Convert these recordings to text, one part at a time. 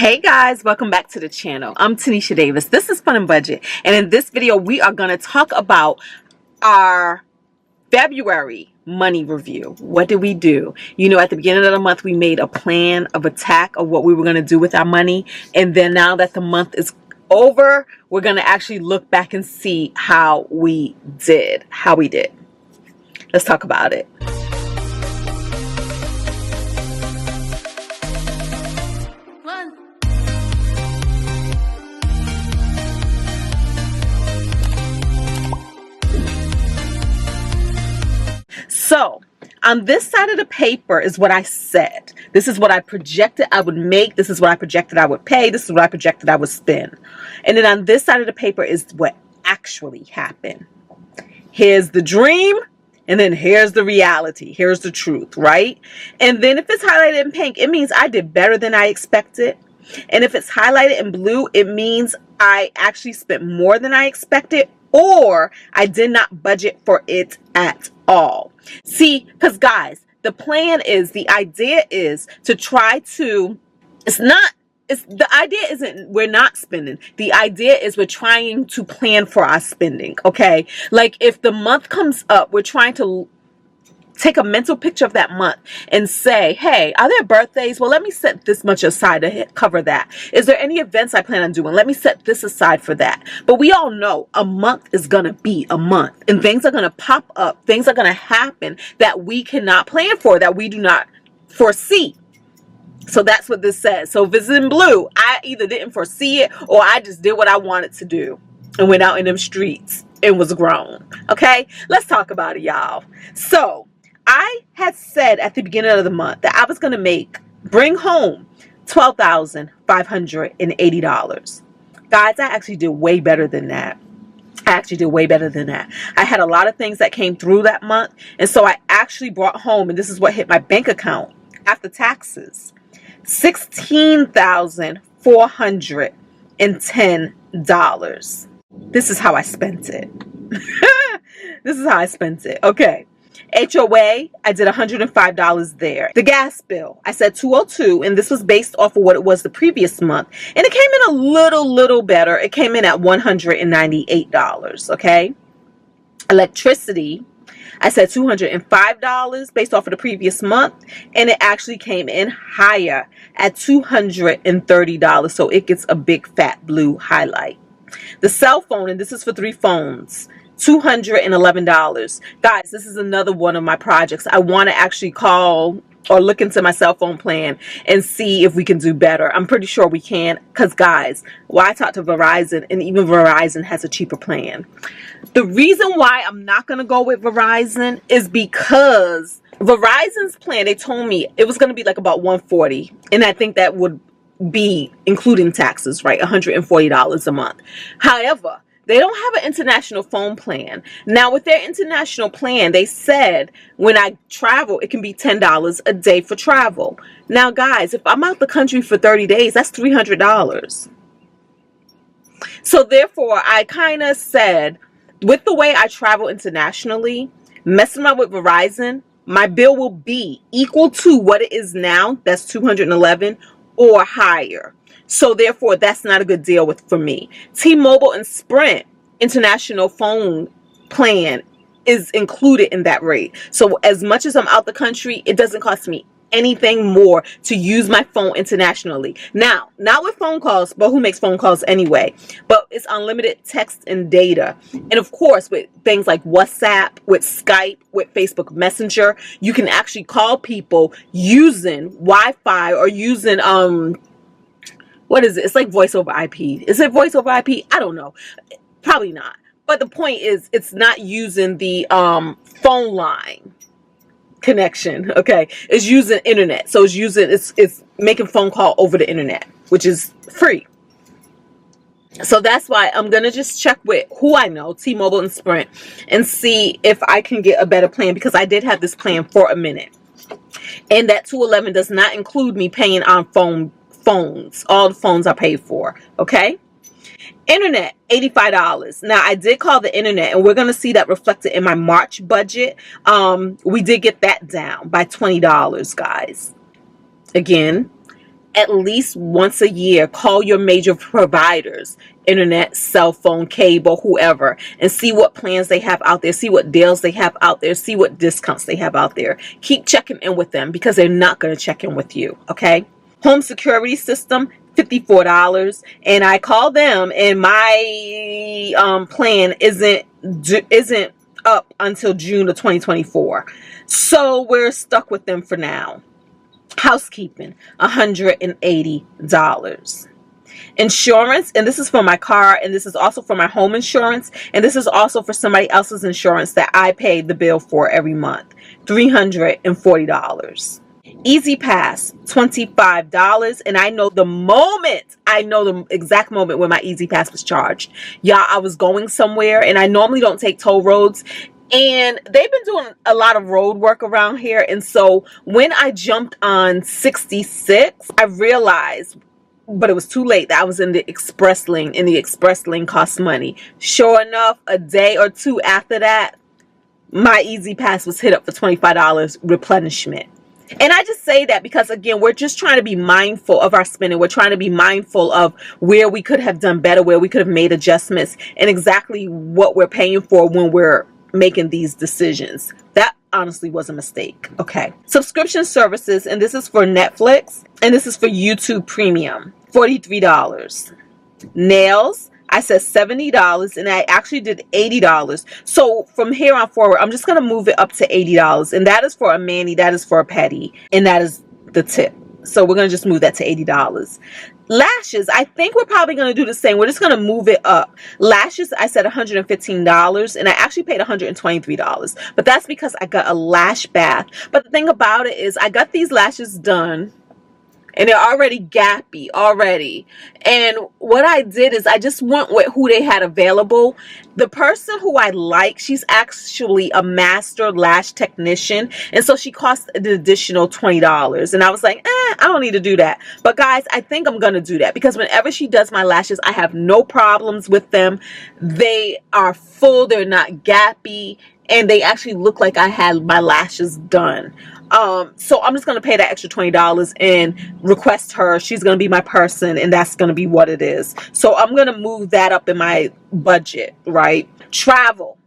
Hey guys, welcome back to the channel. I'm Tanisha Davis. This is Fun and Budget, and in this video we are going to talk about our February money review. What did we do? You know, at the beginning of the month we made a plan of attack of what we were going to do with our money, and then now that the month is over, we're going to actually look back and see how we did. Let's talk about it. So on this side of the paper is what I said. This is what I projected I would make. This is what I projected I would pay. This is what I projected I would spend. And then on this side of the paper is what actually happened. Here's the dream, and then here's the reality. Here's the truth, right? And then if it's highlighted in pink, it means I did better than I expected. And if it's highlighted in blue, it means I actually spent more than I expected, or I did not budget for it at all. See, because guys, the plan is, the idea is to try to, the idea isn't we're not spending. The idea is we're trying to plan for our spending, okay? Like if the month comes up, we're trying to take a mental picture of that month and say, hey, are there birthdays? Well, let me set this much aside to cover that. Is there any events I plan on doing? Let me set this aside for that. But we all know a month is going to be a month, and things are going to pop up. Things are going to happen that we cannot plan for, that we do not foresee. So that's what this says. So if it's in blue, I either didn't foresee it or I just did what I wanted to do and went out in them streets and was grown. Okay, let's talk about it, y'all. So I had said at the beginning of the month that I was going to bring home $12,580. Guys, I actually did way better than that. I had a lot of things that came through that month. And so I actually brought home, and this is what hit my bank account after taxes, $16,410. This is how I spent it. Okay. HOA, I did $105 there. The gas bill, I said $202, and this was based off of what it was the previous month. And it came in a little better. It came in at $198, okay? Electricity, I said $205 based off of the previous month, and it actually came in higher at $230, so it gets a big fat blue highlight. The cell phone, and this is for 3 phones, $211. Guys, this is another one of my projects. I want to actually call or look into my cell phone plan and see if we can do better. I'm pretty sure we can, because guys, I talked to Verizon, and even Verizon has a cheaper plan. The reason why I'm not going to go with Verizon is because Verizon's plan, they told me it was going to be like about $140, and I think that would be including taxes, right? $140 a month. However, they don't have an international phone plan. Now, with their international plan, they said when I travel, it can be $10 a day for travel. Now, guys, if I'm out the country for 30 days, that's $300. So, therefore, I kind of said, with the way I travel internationally, messing around with Verizon, my bill will be equal to what it is now. That's $211 or higher. So therefore, that's not a good deal for me. T-Mobile and Sprint international phone plan is included in that rate. So as much as I'm out the country, it doesn't cost me anything more to use my phone internationally. Now, not with phone calls, but who makes phone calls anyway? But it's unlimited text and data. And of course, with things like WhatsApp, with Skype, with Facebook Messenger, you can actually call people using Wi-Fi or using what is it? It's like voice over IP. Is it voice over IP? I don't know. Probably not. But the point is, it's not using the phone line connection. Okay, it's using internet. So it's making phone call over the internet, which is free. So that's why I'm gonna just check with who I know, T-Mobile and Sprint, and see if I can get a better plan, because I did have this plan for a minute, and that $211 does not include me paying on phones. All the phones are paid for. Okay. Internet, $85. Now, I did call the internet, and we're going to see that reflected in my March budget. We did get that down by $20, guys. Again, at least once a year, call your major providers, internet, cell phone, cable, whoever, and see what plans they have out there, see what deals they have out there, see what discounts they have out there. Keep checking in with them because they're not going to check in with you, okay? Home security system, $54, and I call them, and my plan isn't up until June of 2024, so we're stuck with them for now. Housekeeping, $180. Insurance, and this is for my car, and this is also for my home insurance, and this is also for somebody else's insurance that I pay the bill for every month, $340. Easy Pass, $25, and I know the exact moment when my Easy Pass was charged. Yeah, I was going somewhere, and I normally don't take toll roads, and they've been doing a lot of road work around here, and so when I jumped on 66, I realized, but it was too late, that I was in the express lane, and the express lane costs money. Sure enough, a day or two after that, my Easy Pass was hit up for $25 replenishment. And I just say that because, again, we're just trying to be mindful of our spending. We're trying to be mindful of where we could have done better, where we could have made adjustments, and exactly what we're paying for when we're making these decisions. That honestly was a mistake. Okay. Subscription services, and this is for Netflix, and this is for YouTube Premium, $43. Nails, I said $70, and I actually did $80. So from here on forward, I'm just going to move it up to $80, and that is for a mani, that is for a pedi, and that is the tip. So we're going to just move that to $80. Lashes, I think we're probably going to do the same. We're just going to move it up. Lashes, I said $115, and I actually paid $123, but that's because I got a lash bath. But the thing about it is I got these lashes done, and they're already gappy already. And what I did is I just went with who they had available. The person who I like, she's actually a master lash technician. And so she cost an additional $20. And I was like, I don't need to do that. But guys, I think I'm going to do that because whenever she does my lashes, I have no problems with them. They are full. They're not gappy. And they actually look like I had my lashes done. So I'm just going to pay that extra $20 and request her. She's going to be my person, and that's going to be what it is. So I'm going to move that up in my budget, right? Travel.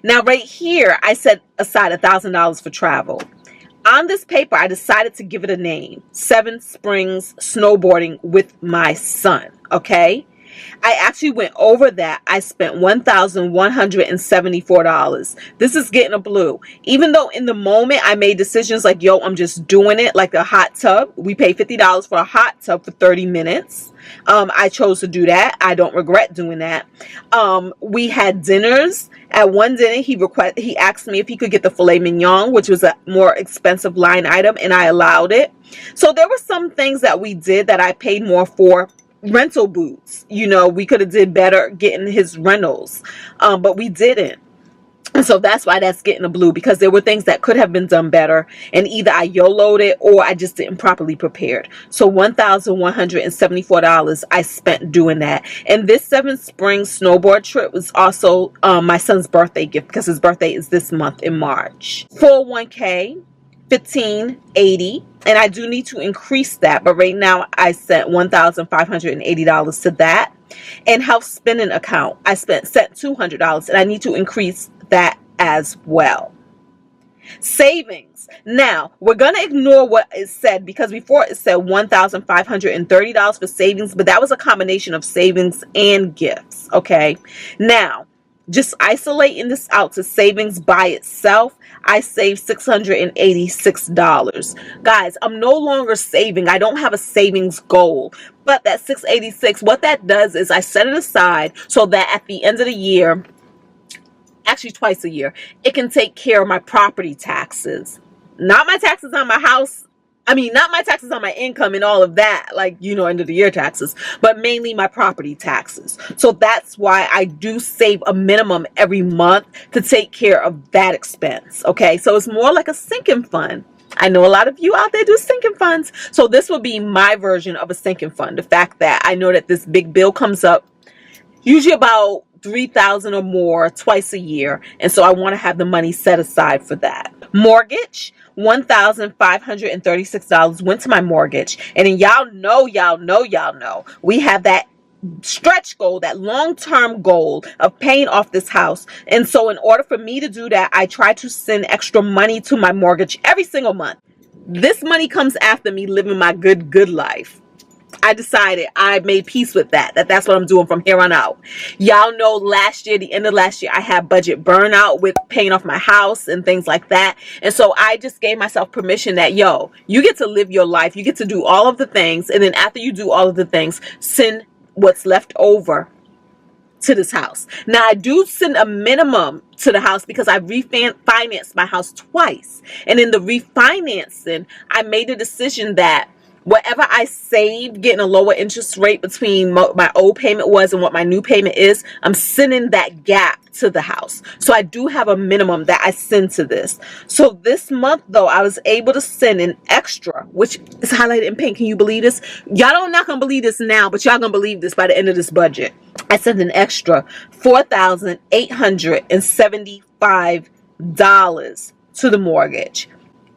Now right here, I set aside $1,000 for travel. On this paper, I decided to give it a name. 7 Springs Snowboarding with my son, okay? I actually went over that. I spent $1,174. This is getting a blue. Even though in the moment I made decisions like, yo, I'm just doing it, like a hot tub. We paid $50 for a hot tub for 30 minutes. I chose to do that. I don't regret doing that. We had dinners. At one dinner, he asked me if he could get the filet mignon, which was a more expensive line item, and I allowed it. So there were some things that we did that I paid more for. Rental boots, you know, we could have did better getting his rentals, but we didn't. And so that's why that's getting a blue, because there were things that could have been done better, and either I YOLO'd it or I just didn't properly prepared. So $1,174 I spent doing that. And this 7 Springs snowboard trip was also my son's birthday gift, because his birthday is this month in March. 401k, $1,580, and I do need to increase that, but right now I sent $1,580 to that. And health spending account, I set $200, and I need to increase that as well. Savings. Now we're gonna ignore what it said, because before it said $1,530 for savings, but that was a combination of savings and gifts. Okay, now just isolating this out to savings by itself, I saved $686. Guys, I'm no longer saving. I don't have a savings goal. But that $686, what that does is I set it aside so that at the end of the year, actually twice a year, it can take care of my property taxes. Not my taxes on my house. I mean, not my taxes on my income and all of that, like, you know, end of the year taxes, but mainly my property taxes. So that's why I do save a minimum every month to take care of that expense. Okay, so it's more like a sinking fund. I know a lot of you out there do sinking funds. So this will be my version of a sinking fund. The fact that I know that this big bill comes up usually about $3,000 or more twice a year, and so I want to have the money set aside for that. Mortgage, $1,536 went to my mortgage, and then y'all know, we have that stretch goal, that long-term goal of paying off this house. And so in order for me to do that, I try to send extra money to my mortgage every single month. This money comes after me living my good life. I decided, I made peace with that's what I'm doing from here on out. Y'all know last year, the end of last year, I had budget burnout with paying off my house and things like that. And so I just gave myself permission that, yo, you get to live your life. You get to do all of the things. And then after you do all of the things, send what's left over to this house. Now, I do send a minimum to the house because I refinanced my house twice. And in the refinancing, I made a decision that whatever I saved getting a lower interest rate between my old payment was and what my new payment is, I'm sending that gap to the house. So I do have a minimum that I send to this. So this month, though, I was able to send an extra, which is highlighted in pink. Can you believe this? Y'all not gonna believe this now, but y'all gonna believe this by the end of this budget. I sent an extra $4,875 to the mortgage.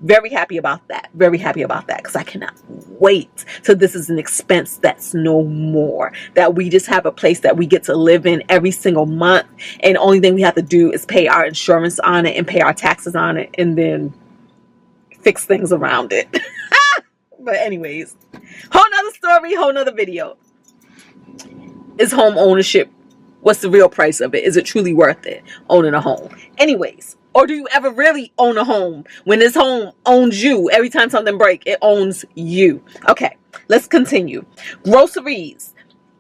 Very happy about that. Very happy about that because I cannot wait till this is an expense that's no more. That we just have a place that we get to live in every single month. And the only thing we have to do is pay our insurance on it and pay our taxes on it and then fix things around it. But anyways, whole nother story, whole nother video. Is home ownership, what's the real price of it? Is it truly worth it, owning a home? Anyways. Or do you ever really own a home when this home owns you? Every time something breaks, it owns you. Okay, let's continue. Groceries.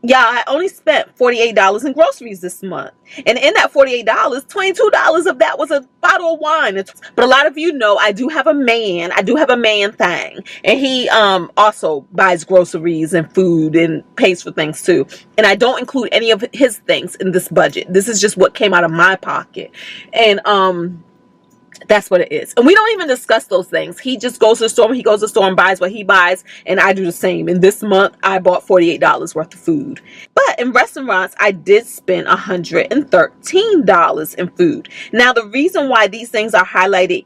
Yeah, I only spent $48 in groceries this month. And in that $48, $22 of that was a bottle of wine. But a lot of you know I do have a man. I do have a man thing. And he also buys groceries and food and pays for things too. And I don't include any of his things in this budget. This is just what came out of my pocket. And that's what it is. And we don't even discuss those things. He just goes to the store. He goes to the store and buys what he buys. And I do the same. And this month, I bought $48 worth of food. But in restaurants, I did spend $113 in food. Now, the reason why these things are highlighted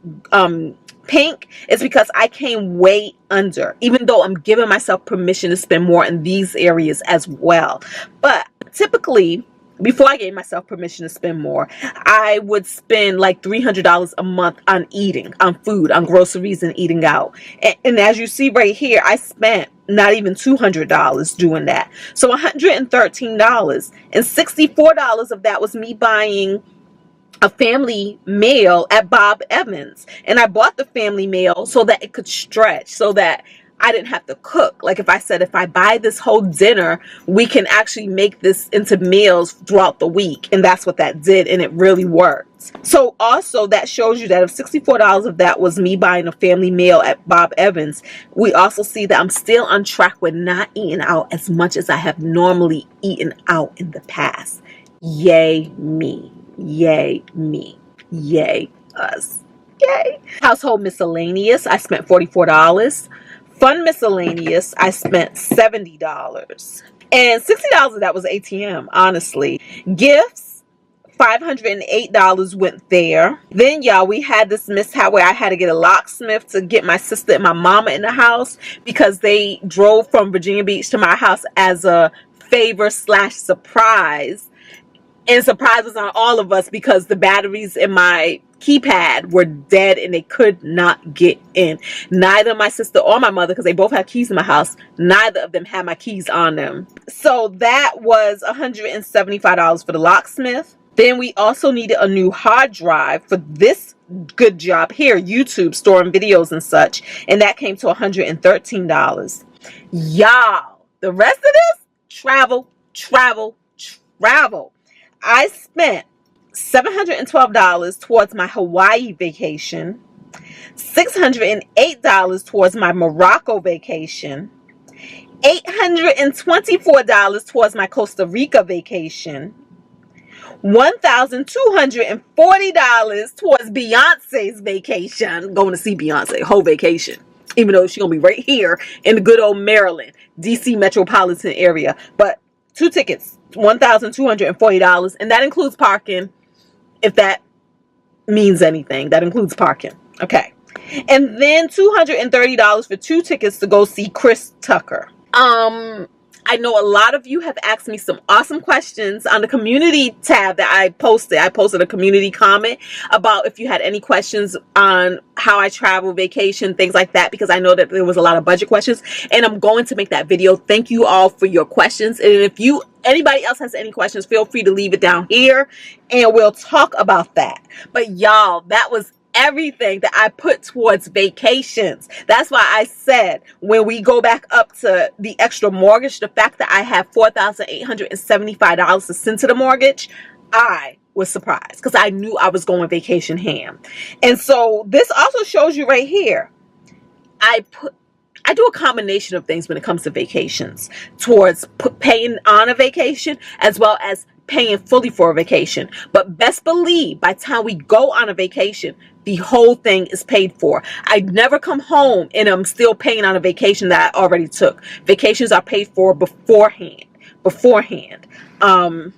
pink is because I came way under. Even though I'm giving myself permission to spend more in these areas as well. But typically, before I gave myself permission to spend more, I would spend like $300 a month on eating, on food, on groceries and eating out. And as you see right here, I spent not even $200 doing that. So $113 and $64 of that was me buying a family meal at Bob Evans. And I bought the family meal so that it could stretch, so that I didn't have to cook. Like if I said, if I buy this whole dinner, we can actually make this into meals throughout the week. And that's what that did. And it really worked. So also that shows you that if $64 of that was me buying a family meal at Bob Evans, we also see that I'm still on track with not eating out as much as I have normally eaten out in the past. Yay me. Yay me. Yay us. Yay. Household miscellaneous, I spent $44. Fun miscellaneous, I spent $70. And $60 of that was ATM, honestly. Gifts, $508 went there. Then, y'all, we had this mishap where I had to get a locksmith to get my sister and my mama in the house because they drove from Virginia Beach to my house as a favor/surprise. And surprise was on all of us because the batteries in my keypad were dead and they could not get in. Neither my sister or my mother, because they both had keys in my house, neither of them had my keys on them. So that was $175 for the locksmith. Then we also needed a new hard drive for this good job here, YouTube, storing videos and such. And that came to $113. Y'all, the rest of this, travel. I spent $712 towards my Hawaii vacation, $608 towards my Morocco vacation, $824 towards my Costa Rica vacation, $1,240 towards Beyonce's vacation, going to see Beyonce, whole vacation, even though she's going to be right here in the good old Maryland, DC metropolitan area, but 2 tickets. $1,240, and that includes parking, if that means anything. That includes parking. Okay. And then $230 for 2 tickets to go see Chris Tucker. I know a lot of you have asked me some awesome questions on the community tab that I posted. I posted a community comment about if you had any questions on how I travel, vacation, things like that, because I know that there was a lot of budget questions, and I'm going to make that video. Thank you all for your questions. And if anybody else has any questions, feel free to leave it down here and we'll talk about that. But y'all, that was everything that I put towards vacations. That's why I said when we go back up to the extra mortgage, the fact that I have $4,875 to send to the mortgage, I was surprised because I knew I was going vacation ham. And so this also shows you right here. I do a combination of things when it comes to vacations, towards paying on a vacation as well as paying fully for a vacation. But best believe by the time we go on a vacation, the whole thing is paid for. I never come home and I'm still paying on a vacation that I already took. Vacations are paid for beforehand. And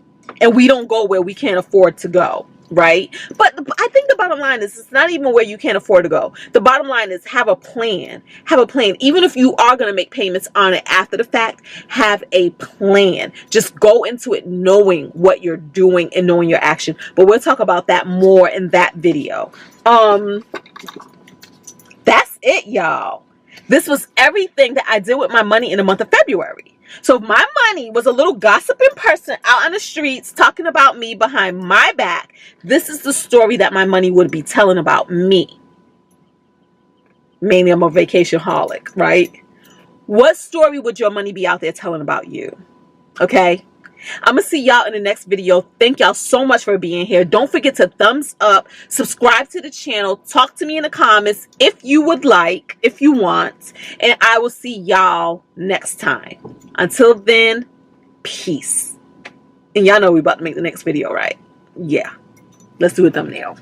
we don't go where we can't afford to go, right? But I think the bottom line is it's not even where you can't afford to go. The bottom line is have a plan. Have a plan. Even if you are going to make payments on it after the fact, have a plan. Just go into it knowing what you're doing and knowing your action. But we'll talk about that more in that video. That's it, y'all. This was everything that I did with my money in the month of February. So if my money was a little gossiping person out on the streets talking about me behind my back, this is the story that my money would be telling about me. Mainly I'm a vacation-holic, right? What story would your money be out there telling about you? Okay? I'm going to see y'all in the next video. Thank y'all so much for being here. Don't forget to thumbs up, subscribe to the channel, talk to me in the comments if you would like, if you want, and I will see y'all next time. Until then, peace. And y'all know we about to make the next video, right? Yeah. Let's do a thumbnail.